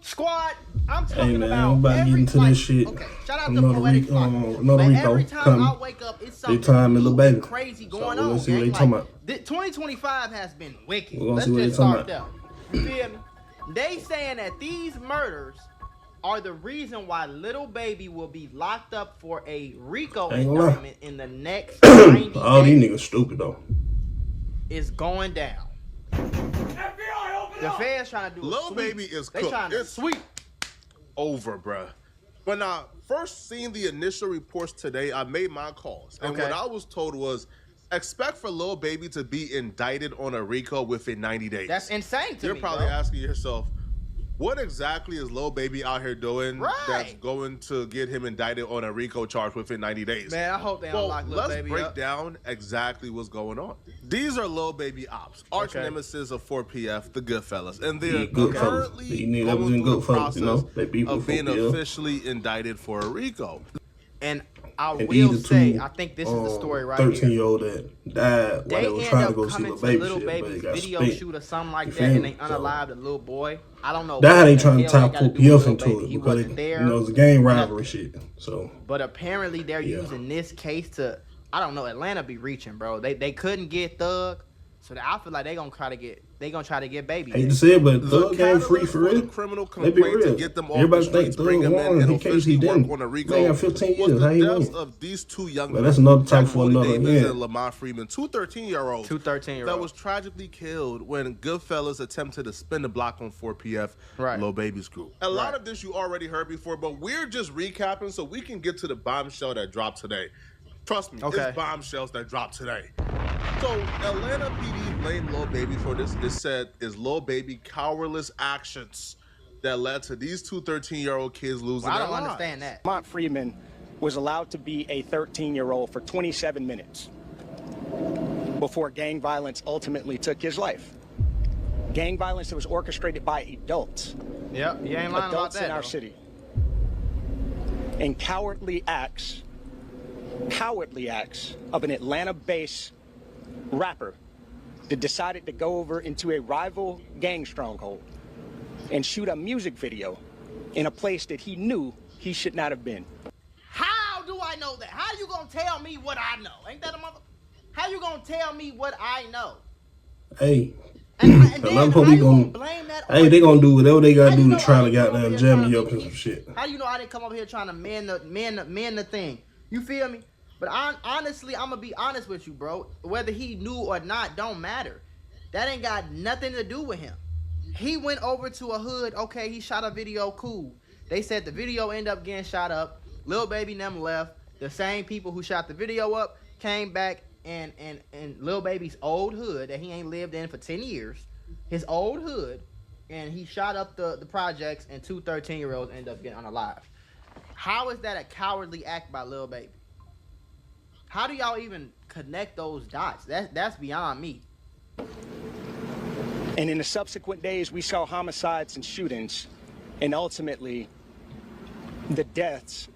Squad, I'm talking Hey man, about I'm about to get into this shit. Okay, shout out to Poetic Flock. Another But Rico every time coming. I wake up, it's something time, little new baby. and crazy going So on. let's see what Gang. they talking Like, about. 2025 has been wicked. We're gonna Let's see what just they talking start there. You feel me? They saying that these murders are the reason why Lil Baby will be locked up for a RICO indictment in the next 90 days. All these niggas stupid though. It's going down. The feds trying to do Lil Baby is cooked. It's sweep over, bruh. When I first seen the initial reports today, I made my calls. And what I was told was, expect for Lil Baby to be indicted on a RICO within 90 days. That's insane to me, You're probably bro. asking yourself, what exactly is Lil Baby out here doing that's going to get him indicted on a RICO charge within 90 days? Man, I hope they unlock Lil Baby. Let's break down exactly what's going on. These are Lil Baby ops, arch nemesis of 4PF, the Goodfellas, and they're currently going through the process of being officially indicted for a RICO. And I will say, I think this is the story right here. 13-year-old that died while they were trying to go see Lil Baby's video shoot or something like that, and they unalived a little boy. I don't know. That's how they trying to tie 4PF into it, because it's a gang rivalry shit. So, but apparently they're using this case to, I don't know, Atlanta be reaching, bro. They couldn't get Thug, so I feel like they gonna try to get Baby. Hate to say it, but Thug ain't free for real. Criminal They be complaint real. to get them off Everybody the streets, think bring Thug them in, won and in case officially he work didn't. on a RICO. They got 15 years. Was How the he deaths win? of these two young But men, that's another topic for another Davis man. and Lamar Freeman, two 13-year-olds. That was tragically killed when Goodfellas attempted to spin the block on 4PF, Lil Baby's group. A lot of this you already heard before, but we're just recapping so we can get to the bombshell that dropped today. Trust me, it's bombshells that dropped today. So Atlanta PD blamed Lil Baby for this. It said is Lil Baby cowardless actions that led to these two 13-year-old kids losing their lives. I don't understand that. Lamar Freeman was allowed to be a 13-year-old for 27 minutes before gang violence ultimately took his life. Gang violence that was orchestrated by adults. Yep, you ain't lying adults about that, in our city. And cowardly acts of an Atlanta-based rapper that decided to go over into a rival gang stronghold and shoot a music video in a place that he knew he should not have been. How do I know that? How you gonna tell me what I know? Ain't that a mother? How you gonna tell me what I know? Hey. And then, how you gonna blame that on they gonna do whatever they gotta do to try to goddamn jam you up in some shit. How you know I didn't come over here trying to mend the thing? You feel me? But honestly, I'm gonna be honest with you, bro. Whether he knew or not, don't matter. That ain't got nothing to do with him. He went over to a hood. Okay, he shot a video. Cool. They said the video ended up getting shot up. Lil Baby and them left. The same people who shot the video up came back and Lil Baby's old hood that he ain't lived in for 10 years. His old hood. And he shot up the projects, and two 13-year-olds end up getting unalive. How is that a cowardly act by Lil Baby? How do y'all even connect those dots? That's beyond me. And in the subsequent days, we saw homicides and shootings, and ultimately the deaths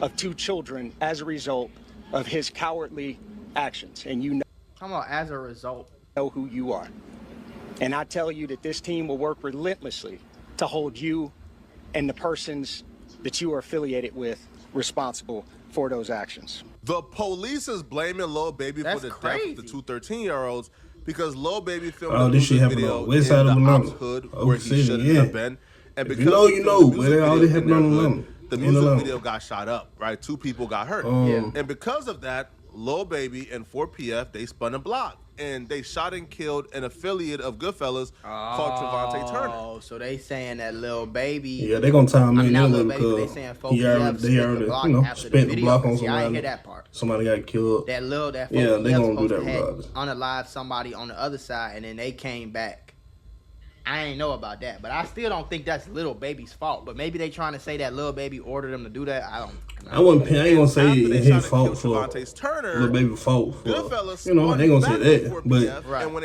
of two children as a result of his cowardly actions. And you know, come on, as a result, know who you are. And I tell you that this team will work relentlessly to hold you and the persons that you are affiliated with responsible for those actions. The police is blaming Lil Baby for the death of the two 13-year-olds because Lil Baby filmed a music video in the ops hood where he shouldn't have been. And because the music video got shot up, right? Two people got hurt. And because of that, Lil Baby and 4PF, they spun a block. And they shot and killed an affiliate of Goodfellas called Trevante Turner. Oh, so they saying that Lil Baby. Yeah, they gonna time in there because they saying he already, spent the block on somebody. I didn't hear that part. Somebody got killed. That yeah, they gonna do that regardless. Unalive somebody on the other side, and then they came back. I ain't know about that, but I still don't think that's Lil Baby's fault. But maybe they trying to say that Lil Baby ordered them to do that. I ain't gonna say it's his fault for Lil Baby's fault for, they gonna say that. But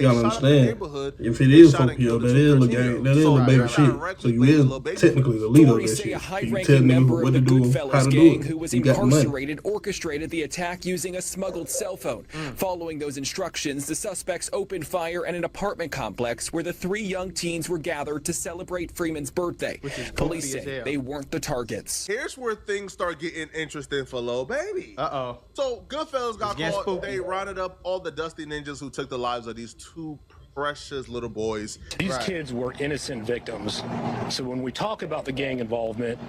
y'all understand, if it is 4PF, that is the gang, that is Lil Baby shit. So you is technically the leader of that shit. You tell niggas what to do, how to do it. Who was You got the incarcerated orchestrated the attack using a smuggled cell phone. Following those instructions, the suspects opened fire at an apartment complex where the three young teens teens were gathered to celebrate Freeman's birthday. Police say they weren't the targets. Here's where things start getting interesting for Lil Baby. So Goodfellas got caught. They rounded up all the Dusty Ninjas who took the lives of these two precious little boys. These kids were innocent victims. So when we talk about the gang involvement,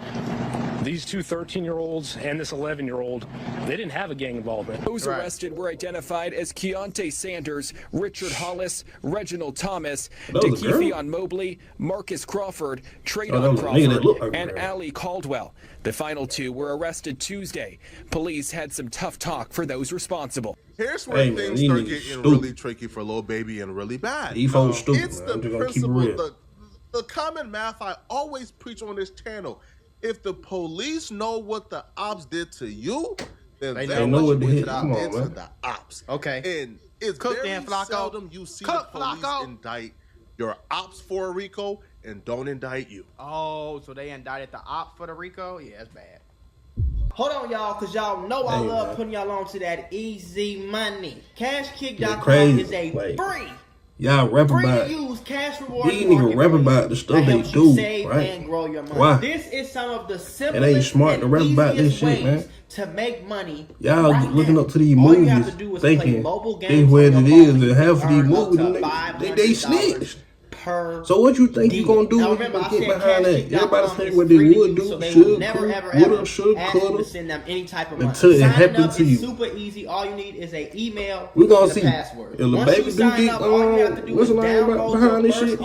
these two 13-year-olds and this 11-year-old, they didn't have a gang involvement. Those arrested were identified as Keontae Sanders, Richard Hollis, Reginald Thomas, DeKeefion Mobley, Marcus Crawford, Traydon Crawford, and Ali Caldwell. The final two were arrested Tuesday. Police had some tough talk for those responsible. Here's where things start getting really tricky for Lil Baby and really bad. It's the principle, the common math I always preach on this channel. If the police know what the ops did to you, then they know what they did to the ops. And it's very seldom you see the police indict your ops for a RICO and don't indict you. Oh, so they indicted the op for the RICO? Yeah, that's bad. Hold on, y'all, because y'all know I love putting y'all on to that easy money. Cashkick.com is a free. Y'all rap about use cash reward. These niggas rap about the stuff they do, right? And grow your money. Why? This is some of the simplest it ain't smart to rap about this shit, man. To make money. Y'all looking up to these movies, thinking this where it is, and half of these movies, they snitched. So what you think you gonna do when you get behind that? Everybody say what they would do, should, coulda, send them any type of money. Until it happened to you. Super easy. All you need is an email. We gonna see. Password. If the baby do get what's the name behind this shit?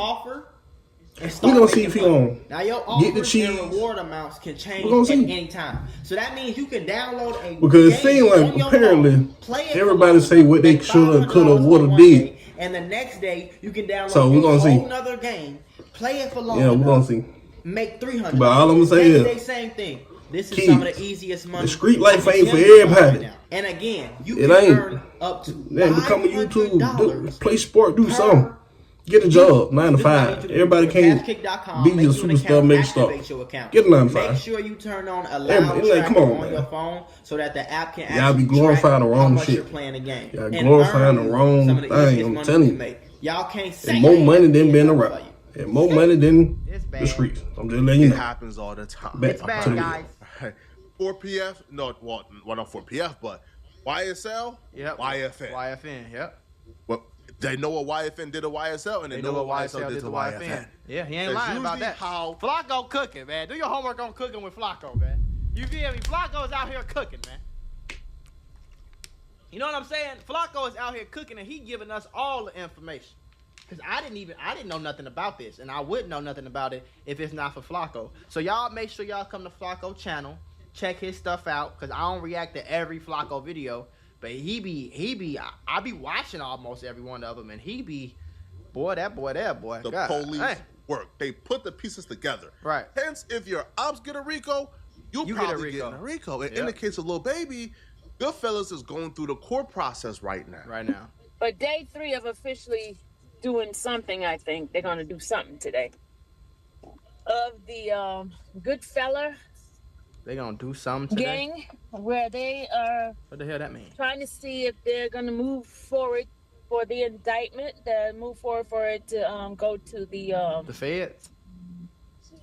We gonna see if he on. Now your offers and reward amounts can change at any time. So that means you can download a because it seems like apparently everybody say what they shoulda, coulda, woulda did. And the next day, you can download a whole nother game, play it for long enough, we're gonna see. Make $300. But all I'm gonna say is, same thing. This is some of the easiest money. The street life ain't for everybody. Right, and again, you can earn up to become a YouTube, play sport, do something. Get a job, 9 to 5. Everybody can't be a superstar, make stuff. Get a 9 to 5. Make sure you turn on allow tracker on your phone so that the app can y'all be glorifying the wrong shit. Y'all glorifying the wrong thing. I'm telling you. Y'all can't say and more money than being a rapper. And more money than the streets. I'm just letting you know. It happens all the time. It's bad, guys. 4PF, no, well, not 4PF, but YSL, YFN. YFN, yep. Well, they know what YFN did to YSL, and they know what YSL did to YFN. Yeah, he ain't lying about that. Flacco cooking, man. Do your homework on cooking with Flacco, man. You feel me? Flacco's out here cooking, man. You know what I'm saying? Flacco is out here cooking, and he giving us all the information. Because I didn't know nothing about this, and I wouldn't know nothing about it if it's not for Flacco. So y'all make sure y'all come to Flacco channel, check his stuff out, because I don't react to every Flacco video. But I be watching almost every one of them, and he be, boy. The God, police work. They put the pieces together. Right. Hence, if your ops get a RICO, you probably get a RICO. And in the case of Lil Baby, Goodfellas is going through the court process right now. But day 3 of officially doing something, I think. They're going to do something today. Of the Goodfella. They're going to do something today? Gang, where they are... What the hell that mean? Trying to see if they're going to move forward for the indictment, move forward for it to go to the feds?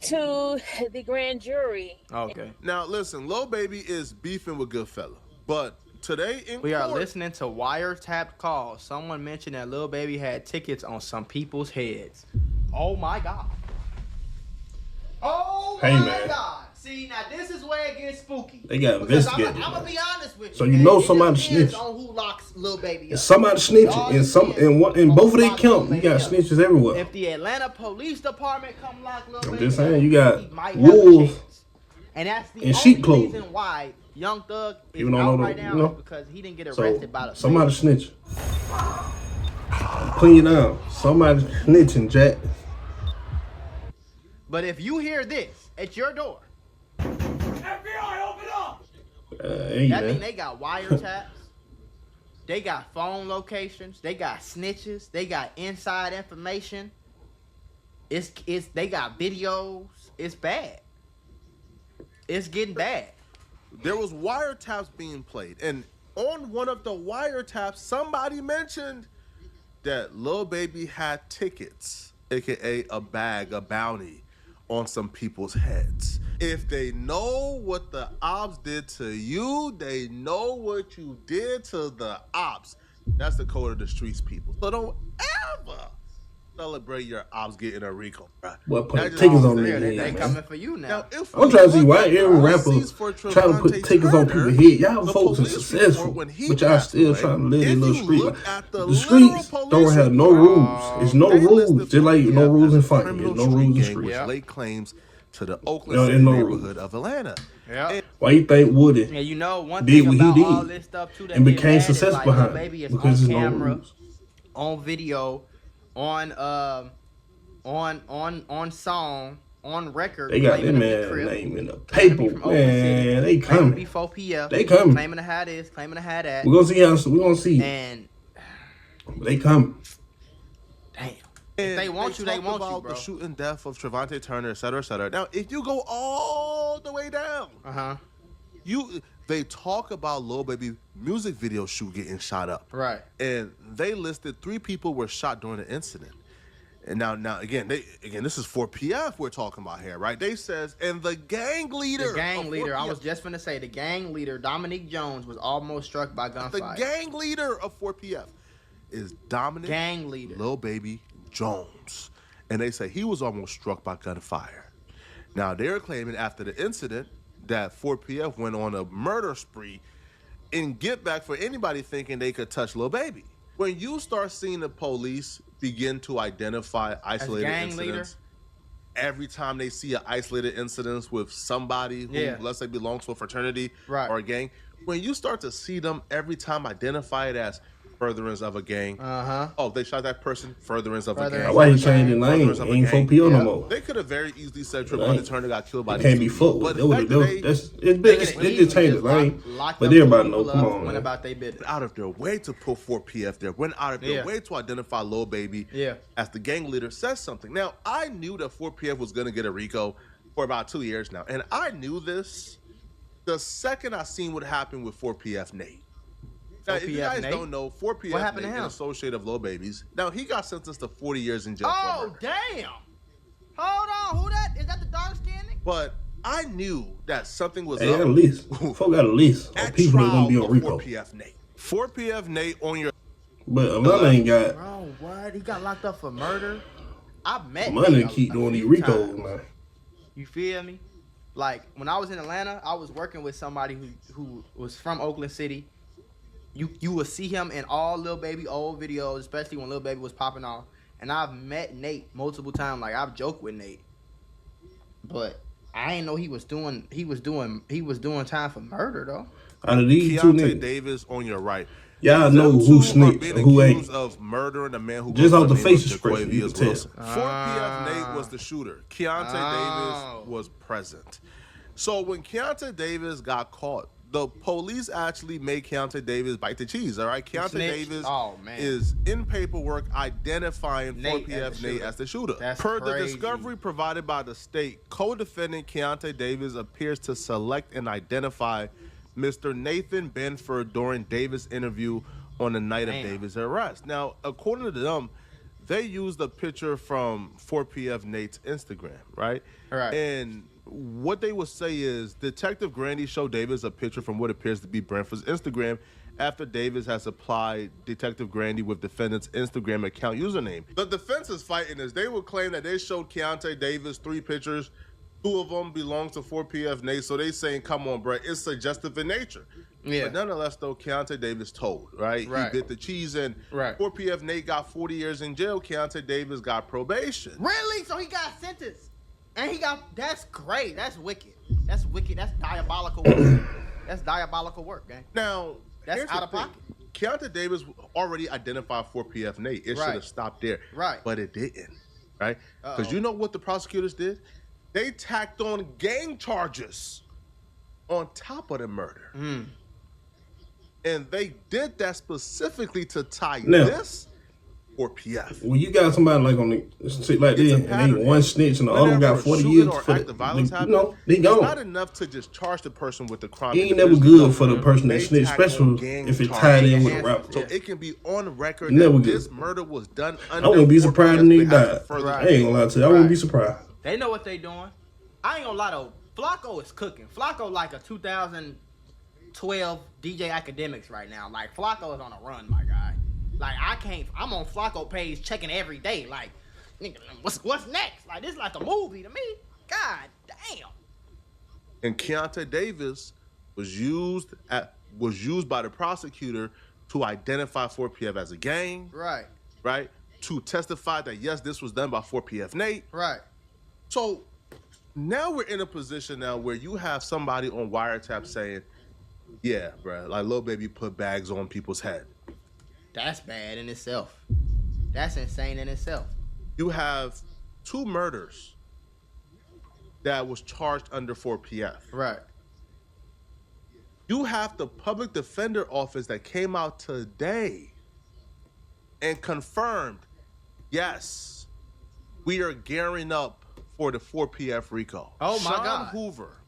To the grand jury. Okay. Now, listen, Lil Baby is beefing with Goodfella, but today in we are listening to wiretapped calls. Someone mentioned that Lil Baby had tickets on some people's heads. Oh, my God. Oh, my God. See, now this is where it gets spooky. They got investigated. I'm gonna be honest with you. So you know somebody snitched. On who locks Lil Baby up. Somebody snitching, in both of their count, you got snitches everywhere. If the Atlanta Police Department come lock Lil Baby, I'm just saying, you got wolves and that's the sheep only reason why Young Thug is out right now because he didn't get arrested by the somebody snitching. Clean you down. Somebody snitching, Jack. But if you hear this at your door. FBI, open up! That mean they got wiretaps. They got phone locations. They got snitches. They got inside information. They got videos. It's bad. It's getting bad. There was wiretaps being played, and on one of the wiretaps, somebody mentioned that Lil Baby had tickets aka a bounty on some people's heads. If they know what the ops did to you, they know what you did to the ops. That's the code of the streets, people. So don't ever celebrate your ops getting a RICO, bro. What put tickets on their head? They coming for you now. I'm trying to see why every rapper trying to put tickets on people's head. Y'all folks are successful, but y'all still trying to live in little street. The streets don't have no rules. It's no rules. Just like no rules in fighting. There's no rules in streets. Lake claims to the Oakland neighborhood of Atlanta. Yeah. Why you think Woody did what he did all this stuff too, and became successful behind it? Because it's no rules. On video, on song, on record. They got that man name in the paper, man. They coming. Before PF. They coming. Claiming to have this, claiming to have that. We're gonna see how. We're gonna see. And they coming. Damn. If they want you, they want you, bro. The shooting death of Trevante Turner, et cetera, et cetera. Now, if you go all the way down, they talk about Lil Baby music video shoot getting shot up. Right. And they listed 3 people were shot during the incident. And now again, this is 4PF we're talking about here, right? They says, and the gang leader. I was just gonna say, the gang leader, Dominique Jones, was almost struck by gunfire. The gang leader of 4PF is Dominic gang leader Lil Baby Jones. And they say he was almost struck by gunfire. Now they're claiming after the incident that 4PF went on a murder spree and get back for anybody thinking they could touch Lil Baby. When you start seeing the police begin to identify isolated incidents, every time they see an isolated incident with somebody who, let's say, belongs to a fraternity or a gang, when you start to see them every time identify it as furtherance of a gang. Oh, they shot that person, furtherance of a gang. Why he changed the name? Ain't 4PO no more. They could have very easily said Trevante Turner got killed by these can't be fucked with. They just changed the name. But everybody know, come on, went about they business. Out of their way to put 4PF there. Went out of their way to identify Lil Baby as the gang leader says something. Now, I knew that 4PF was going to get a RICO for about 2 years now. And I knew this the second I seen what happened with 4PF Nate. Now, if you guys don't know, 4PF Nate, an associate of Lil Baby's. Now, he got sentenced to 40 years in jail for murder. Damn. Hold on. Who that? Is that the dark skin? But I knew that something was up. At least. Folk got a list of people that are going to be on RICO. 4PF Nate. 4PF Nate on your... But Atlanta ain't got... Bro, what? He got locked up for murder? I met Atlanta keep doing these RICOs, man. You feel me? Like, when I was in Atlanta, I was working with somebody who was from Oakland City. You will see him in all Lil Baby old videos, especially when Lil Baby was popping off. And I've met Nate multiple times. Like, I've joked with Nate, but I didn't know he was doing time for murder though. Out of these two niggas, Davis on your right. Y'all know who snitched and who ain't. Of murdering a man who just off the face expression, you can tell. 4PF Nate was the shooter. Keontae Davis was present. So when Keontae Davis got caught, the police actually made Keontae Davis bite the cheese, all right? Keontae Davis is in paperwork identifying 4PF Nate as the shooter. Per the discovery provided by the state, co-defendant Keontae Davis appears to select and identify Mr. Nathan Benford during Davis' interview on the night of Davis' arrest. Now, according to them, they used a picture from 4PF Nate's Instagram, right? And what they would say is Detective Grandy showed Davis a picture from what appears to be Brentford's Instagram after Davis has supplied Detective Grandy with defendant's Instagram account username. The defense is fighting this. They would claim that they showed Keontae Davis 3 pictures. 2 of them belong to 4PF Nate, so they saying, come on, bro, it's suggestive in nature. But nonetheless, though, Keontae Davis told, right? He bit the cheese, and 4PF Nate got 40 years in jail. Keontae Davis got probation. Really? So he got sentenced? And he got, that's great. That's wicked. That's wicked. That's diabolical work. That's diabolical work, gang. Now, that's out of pocket. Keontae Davis already identified 4PF Nate. It should have stopped there. But it didn't, right? Because you know what the prosecutors did? They tacked on gang charges on top of the murder. And they did that specifically to tie this 4PF. When you got somebody like on the shit like this, and they one snitch and the other one got 40 years for the violence they gone. It's not enough to just charge the person with the crime. It ain't never good for the person that snitched, especially if it tied in with a rapper. So it can be on record that this murder was done under. I wouldn't be surprised if nigga died. I ain't gonna lie to you. I wouldn't be surprised. They know what they doing. I ain't gonna lie though. Flacco is cooking. Flacco like a 2012 DJ Academics right now. Like Flacco is on a run, my guy. Like I'm on Flacco page checking every day. Like, nigga, what's next? Like this is like a movie to me. God damn. And Keontae Davis was used by the prosecutor to identify 4PF as a gang. Right. Right. To testify that yes, this was done by 4PF Nate. Right. So now we're in a position now where you have somebody on wiretap saying, yeah, bro, like Lil Baby put bags on people's head. That's bad in itself. That's insane in itself. You have 2 murders that was charged under 4PF. Right. You have the public defender office that came out today and confirmed, yes, we are gearing up for the 4PF RICO. Oh my God. Sean Hoover,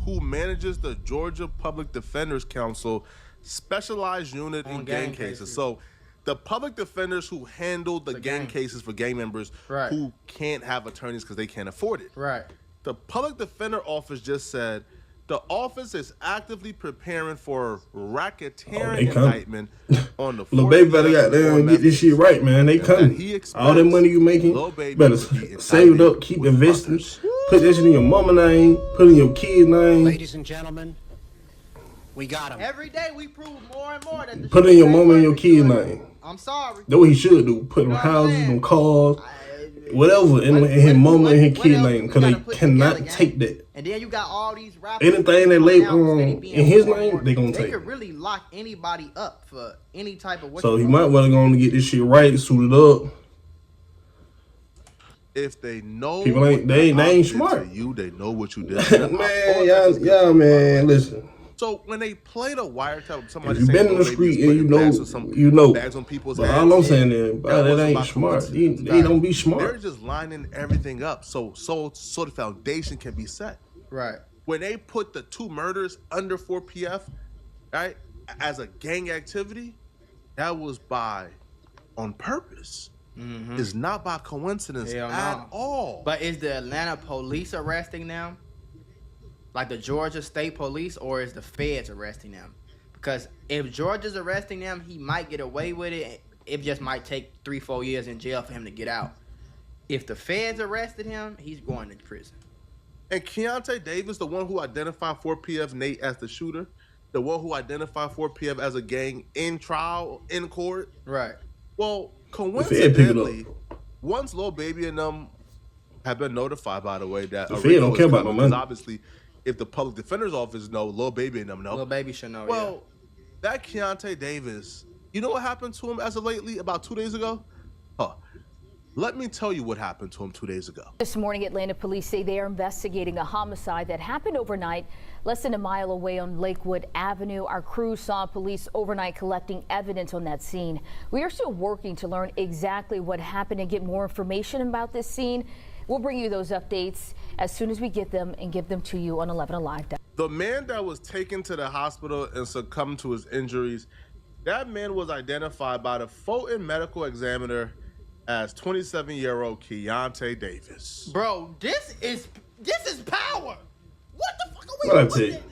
who manages the Georgia Public Defenders Council specialized unit in gang cases. So the public defenders who handle the gang cases for gang members who can't have attorneys because they can't afford it. Right. The public defender office just said the office is actively preparing for racketeering indictment on the Lil Baby better goddamn get this shit right, man. They coming. All that money you making, better save it up, keep investing. Put that shit in your mama name, put it in your kid's name. Ladies and gentlemen, we got him. Every day we prove more and more that the put it in your mama and your kid's name. I'm sorry. That's what he should do. Put them houses, them cars, whatever in his mama and his kid's name, because they cannot take that. And then you got all these rappers. Anything they label in his name, they gonna take. They could really lock anybody up for any type of. So he might want to go on to get this shit right, suited up. If they know people ain't they ain't smart. They know what you did. Man, y'all, man, listen. So when they play the wiretap, somebody if you been in the street and you know, bags on people's but all I'm saying is, that ain't smart. They don't be smart. They're just lining everything up so the foundation can be set. Right. When they put the 2 murders under 4PF, right, as a gang activity, that was on purpose. Mm-hmm. It's not by coincidence at all. But is the Atlanta police arresting them? Like the Georgia State Police, or is the feds arresting them? Because if Georgia's arresting them, he might get away with it. It just might take 3-4 years in jail for him to get out. If the feds arrested him, he's going to prison. And Keontae Davis, the one who identified 4PF Nate as the shooter, the one who identified 4PF as a gang in trial, in court. Right. Well, coincidentally, once Lil Baby and them have been notified, by the way, that the feds don't care about no money. Obviously, if the public defender's office know, Lil Baby and them know. Lil Baby should know. Well, that Keontae Davis, you know what happened to him as of lately? About 2 days ago. Let me tell you what happened to him 2 days ago. This morning, Atlanta police say they are investigating a homicide that happened overnight, less than a mile away on Lakewood Avenue. Our crew saw police overnight collecting evidence on that scene. We are still working to learn exactly what happened and get more information about this scene. We'll bring you those updates as soon as we get them and give them to you on 11 Alive. The man that was taken to the hospital and succumbed to his injuries, that man was identified by the Fulton medical examiner as 27-year-old Keontae Davis. Bro, this is power. What the fuck are we doing?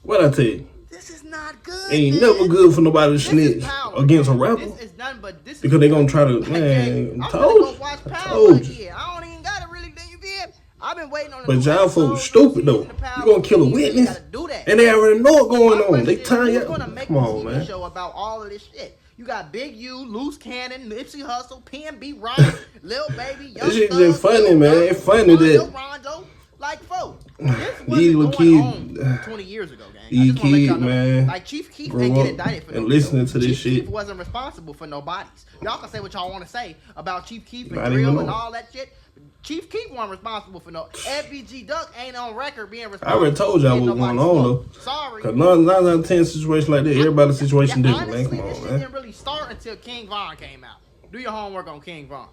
What I tell you? This is not good. Ain't never good for nobody to snitch against a rapper. This is nothing but this because they gonna try to I'm gonna watch Power again. I don't even gotta really think you feel. I've been waiting on. But y'all folks stupid though. You gonna kill a witness, and they already know what's going on. They tell you. Come on, man. Show about all of this shit. You got Big U, Loose Cannon, Nipsey Hussle, PNB, Ryan, Lil Baby, Young This shit just funny, man. It's funny that. Rondo, like, folks, this wasn't going on 20 years ago, gang. Kid, man. Like, Chief Keef didn't get indicted for no and listening to this shit. Chief Keef wasn't responsible for no bodies. Y'all can say what y'all want to say about Chief Keef and Drill and all that shit, Chief Keef wasn't responsible for no. FBG Duck ain't on record being responsible. I already told y'all what's going on though. Sorry. Cause 9 out of 10 situations like that, everybody's situation different. Honestly, man. This shit didn't really start until King Von came out. Do your homework on King Von.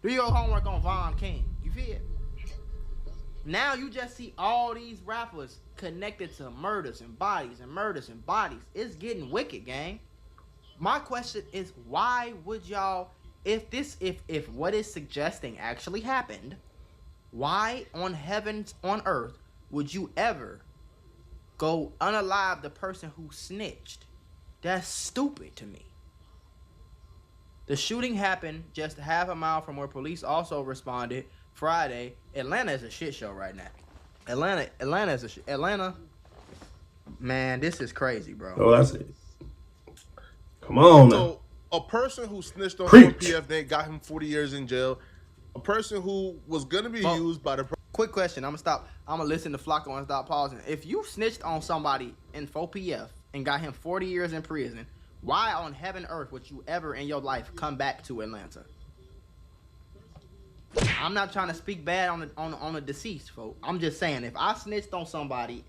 Do your homework on Von King. You feel? Now you just see all these rappers connected to murders and bodies and murders and bodies. It's getting wicked, gang. My question is, why would y'all, if what is suggesting actually happened, why on earth would you ever go unalive the person who snitched? That's stupid to me. The shooting happened just half a mile from where police also responded Friday. Atlanta is a shit show right now. Atlanta, man, this is crazy, bro. Oh, that's it. Come on now. So, a person who snitched on 4PF, they got him 40 years in jail. A person who was going to be used by the... Quick question. I'm going to listen to Flacco and stop pausing. If you snitched on somebody in 4PF and got him 40 years in prison, why on heaven earth would you ever in your life come back to Atlanta? I'm not trying to speak bad on the deceased, folks. I'm just saying, if I snitched on somebody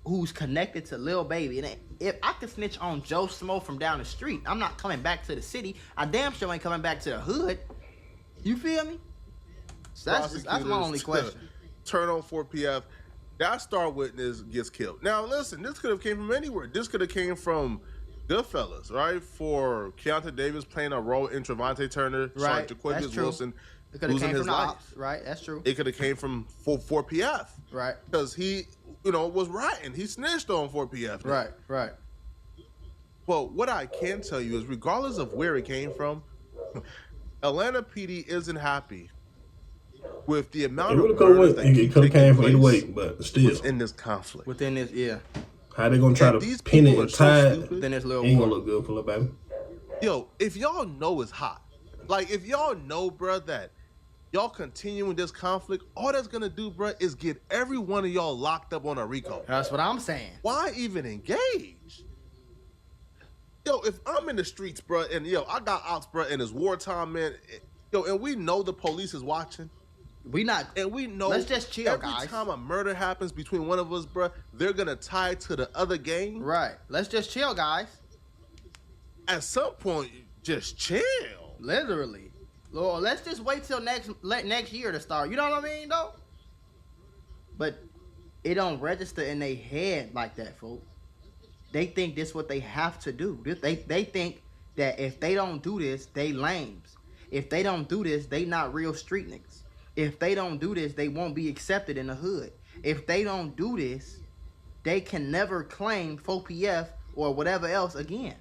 who's connected to Lil Baby, and if I could snitch on Joe Smo from down the street, I'm not coming back to the city. I damn sure ain't coming back to the hood. You feel me? So that's my only question. Turn on 4PF. That star witness gets killed. Now listen, this could have came from anywhere. This could have came from Goodfellas, right? For Keontae Davis playing a role in Trevante Turner, right? Jaquavius Wilson losing his life. Right, that's true. It could have came from 4PF, right? Because he, was ratting. He snitched on 4PF. Right, right. Well, what I can tell you is, regardless of where it came from, Atlanta PD isn't happy with the amount of murders that it could have came from either way, but still in this conflict. Within this, yeah. How they gonna try to pin it and tie it? Then this little ain't gonna look good for Lil Baby. Yo, if y'all know it's hot, like if y'all know, bruh, that y'all continuing this conflict, all that's gonna do, bruh, is get every one of y'all locked up on a RICO. That's what I'm saying. Why even engage? Yo, if I'm in the streets, bruh, and I got ops, bruh, and it's wartime, man. And we know the police is watching. We know. Let's just chill, guys. Every time a murder happens between one of us, bruh, they're gonna tie it to the other gang. Right. Let's just chill, guys. At some point, just chill. Literally. Lord, let's just wait till next year to start. You know what I mean, though? But it don't register in their head like that, folks. They think this is what they have to do. They think that if they don't do this, they lames. If they don't do this, they not real street niggas. If they don't do this, they won't be accepted in the hood. If they don't do this, they can never claim 4PF or whatever else again.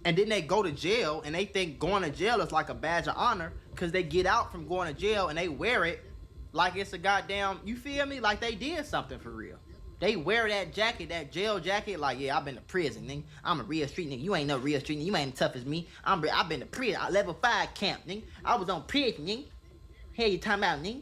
And then they go to jail, and they think going to jail is like a badge of honor because they get out from going to jail and they wear it like it's a goddamn, you feel me? Like they did something for real. They wear that jacket, that jail jacket, like, yeah, I've been to prison, nigga. I'm a real street nigga. You ain't no real street nigga. You ain't tough as me. I've been to prison. Level 5 camp, nigga. I was on prison, nigga. Hey, you talking about, nigga?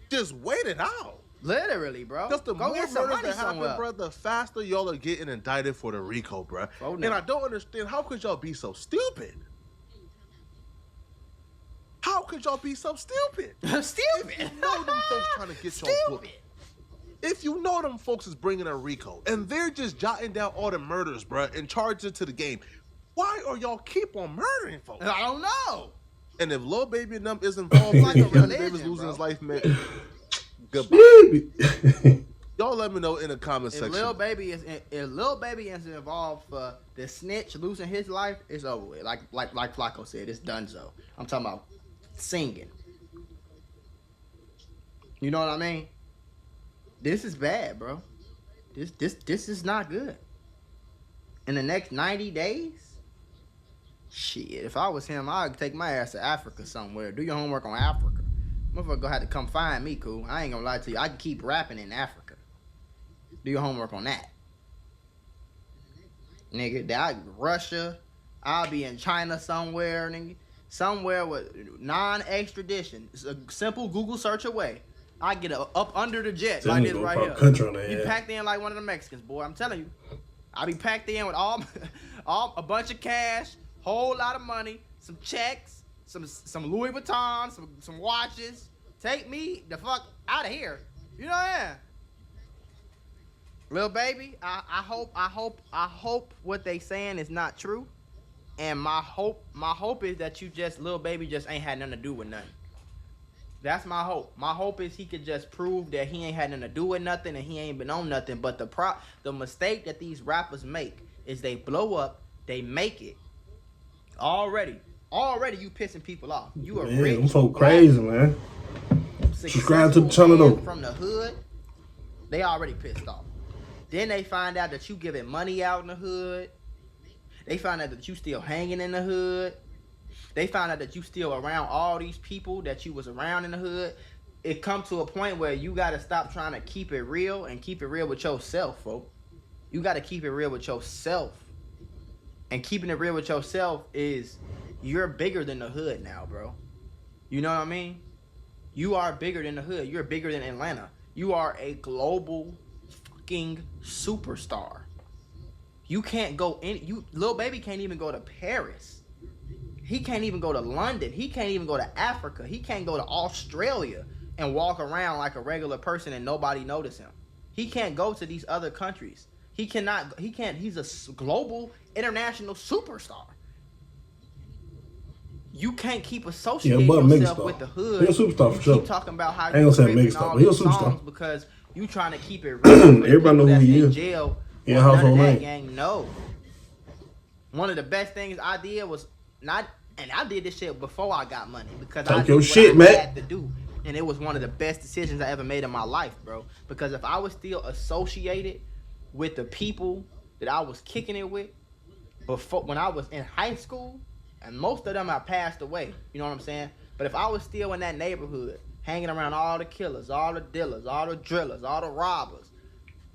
Just wait it out. Literally, bro. Just the more murders that happen, bro, the faster y'all are getting indicted for the RICO, bro. Oh, no. And I don't understand, how could y'all be so stupid? How could y'all be so stupid? Stupid. If you know them folks trying to get your book. If you know them folks is bringing a RICO and they're just jotting down all the murders, bro, and charging it to the game, why are y'all keep on murdering folks? I don't know. And if Lil Baby and them is involved, like Davis losing his life, man, goodbye. Y'all let me know in the comment section. If Lil Baby is involved for the snitch losing his life, it's over with. Like Flacco said, it's donezo. I'm talking about singing. You know what I mean? This is bad, bro. This is not good. In the next 90 days, shit, if I was him, I'd take my ass to Africa somewhere. Do your homework on Africa. Motherfucker gonna have to come find me, cool. I ain't gonna lie to you. I can keep rapping in Africa. Do your homework on that. Nigga, Russia, I'll be in China somewhere, nigga. Somewhere with non-extradition. It's a simple Google search away. I get up under the jet like this right here. Be packed in like one of the Mexicans, boy. I'm telling you. I be packed in with all a bunch of cash, whole lot of money, some checks, some Louis Vuitton, some watches. Take me the fuck out of here. You know what I mean? Lil Baby, I hope what they saying is not true. And my hope is that Lil Baby just ain't had nothing to do with nothing. That's my hope. My hope is he could just prove that he ain't had nothing to do with nothing and he ain't been on nothing. But the mistake that these rappers make is they blow up, they make it. Already you pissing people off. You are rich. I'm so crazy, man. Subscribe to the channel though. From the hood, they already pissed off. Then they find out that you giving money out in the hood. They find out that you still hanging in the hood. They found out that you still around all these people that you was around in the hood. It come to a point where you got to stop trying to keep it real and keep it real with yourself, folks. You got to keep it real with yourself. And keeping it real with yourself is you're bigger than the hood now, bro. You know what I mean? You are bigger than the hood. You're bigger than Atlanta. You are a global fucking superstar. You can't go in. Lil Baby can't even go to Paris. He can't even go to London. He can't even go to Africa. He can't go to Australia and walk around like a regular person and nobody notice him. He can't go to these other countries. He can't. He's a global, international superstar. You can't keep associating yourself with the hood. He's a superstar for sure. Keep talking about how I ain't gonna say megastar, but he's a superstar. Because you trying to keep it real. Everybody know who he is. Jail. Yeah, household name. Gang, no. One of the best things I did was not, and I did this shit before I got money because I knew what I had to do, and it was one of the best decisions I ever made in my life, bro. Because if I was still associated with the people that I was kicking it with before, when I was in high school, and most of them have passed away, you know what I'm saying? But if I was still in that neighborhood, hanging around all the killers, all the dealers, all the drillers, all the robbers,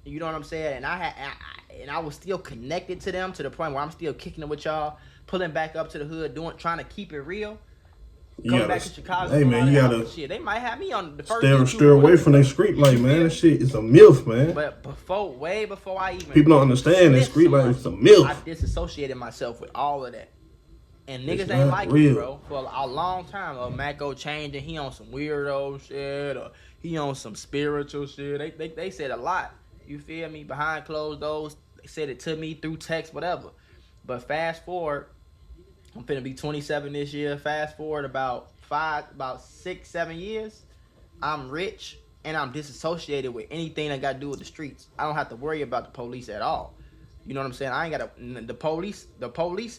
you know what I'm saying? And I was still connected to them to the point where I'm still kicking it with y'all, pulling back up to the hood, trying to keep it real. Coming back to Chicago. Hey man, you gotta shit. They might have me on the first. Steer away from that street life, man. That shit is a myth, man. But way before I even people don't understand that street life is a myth. I disassociated myself with all of that. And niggas ain't like it, bro. For a long time, Mako changing. He on some weirdo shit, or he on some spiritual shit. They said a lot. You feel me? Behind closed doors, they said it to me through text, whatever. But fast forward, I'm finna be 27 this year. Fast forward about 6, 7 years, I'm rich and I'm disassociated with anything that got to do with the streets. I don't have to worry about the police at all. You know what I'm saying? I ain't got the police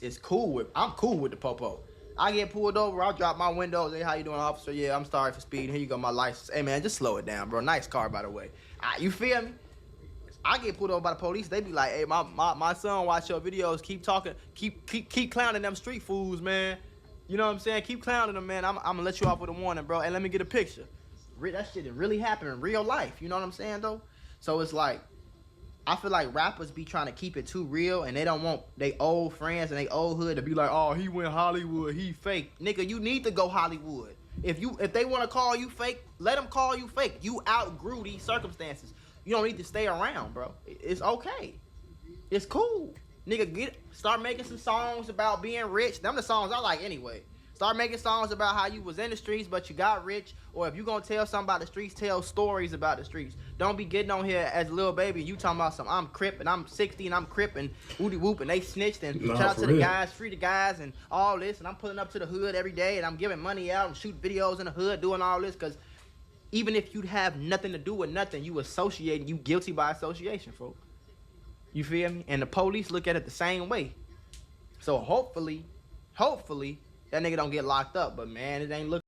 is cool with. I'm cool with the popo. I get pulled over, I'll drop my windows. Hey, how you doing, officer? Yeah, I'm sorry for speeding. Here you go, my license. Hey man, just slow it down, bro. Nice car, by the way. You feel me? I get pulled over by the police. They be like, hey, my son watch your videos. Keep talking. Keep clowning them street fools, man. You know what I'm saying? Keep clowning them, man. I'm gonna let you off with a warning, bro. And let me get a picture. That shit is really happening in real life. You know what I'm saying, though? So it's like, I feel like rappers be trying to keep it too real, and they don't want they old friends and they old hood to be like, oh, he went Hollywood, he fake. Nigga, you need to go Hollywood. If they want to call you fake, let them call you fake. You outgrew these circumstances. You don't need to stay around, bro. It's okay. It's cool. Nigga, start making some songs about being rich. Them the songs I like anyway. Start making songs about how you was in the streets, but you got rich. Or if you gonna tell something about the streets, tell stories about the streets. Don't be getting on here as Lil Baby. You talking about I'm Crip and I'm 60 and I'm Crip and woody whoop and they snitched and shout out to the guys, free the guys and all this. And I'm pulling up to the hood every day and I'm giving money out and shooting videos in the hood doing all this because even if you have nothing to do with nothing, you associate, you guilty by association, folks. You feel me? And the police look at it the same way. So hopefully, that nigga don't get locked up. But man, it ain't looking.